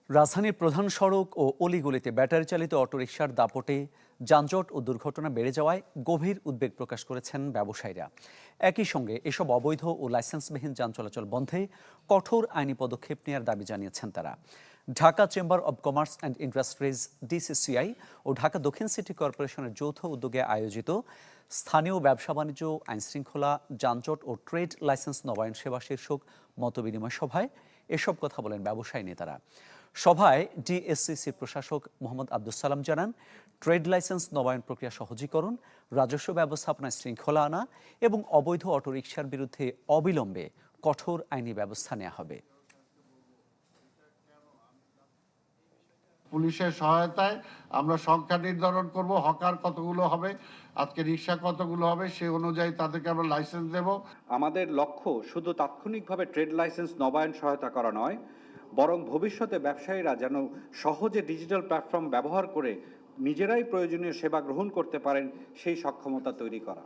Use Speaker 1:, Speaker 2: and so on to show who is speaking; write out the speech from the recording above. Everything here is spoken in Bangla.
Speaker 1: রাজধানীর প্রধান সড়ক ও অলিগলিতে ব্যাটারি চালিত অটোরিকশার দাপটে যানজট ও দুর্ঘটনা বেড়ে যাওয়ায় গভীর উদ্বেগ প্রকাশ করেছেন ব্যবসায়ীরা। একই সঙ্গে এসব অবৈধ ও লাইসেন্সবিহীন যান চলাচল বন্ধে কঠোর আইনি পদক্ষেপ নেওয়ার দাবি জানিয়েছেন তারা। Dhaka chamber of commerce and industries DCCI ও ঢাকা দক্ষিণ সিটি কর্পোরেশনের যৌথ উদ্যোগে আয়োজিত স্থানীয় ব্যবসা বাণিজ্য, আইনশৃঙ্খলা, যানজট ও ট্রেড লাইসেন্স নবায়ন সেবা শীর্ষক মতবিনিময় সভায় এসব কথা বলেন ব্যবসায়ী নেতারা। সভায় ডিএসসিসির প্রশাসক মোহাম্মদ আব্দুস সালাম জানান, ট্রেড লাইসেন্স নবায়ন প্রক্রিয়া সহজীকরণ, রাজস্ব ব্যবস্থাপনায় শৃঙ্খলা আনা এবং অবৈধ অটোরিকশার বিরুদ্ধে অবিলম্বে কঠোর আইনি ব্যবস্থা নেওয়া হবে।
Speaker 2: পুলিশের সহায়তায় আমরা সংখ্যা নির্ধারণ করব, হকার কতগুলো হবে, আজকে রিক্সা কতগুলো হবে, সেই অনুযায়ী তাদেরকে আমরা লাইসেন্স দেব।
Speaker 3: আমাদের লক্ষ্য শুধু তাৎক্ষণিকভাবে ট্রেড লাইসেন্স নবায়ন সহায়তা করা নয়, বরং ভবিষ্যতে ব্যবসায়ীরা যেন সহজে ডিজিটাল প্ল্যাটফর্ম ব্যবহার করে নিজেরাই প্রয়োজনীয় সেবা গ্রহণ করতে পারেন সেই সক্ষমতা তৈরি করা।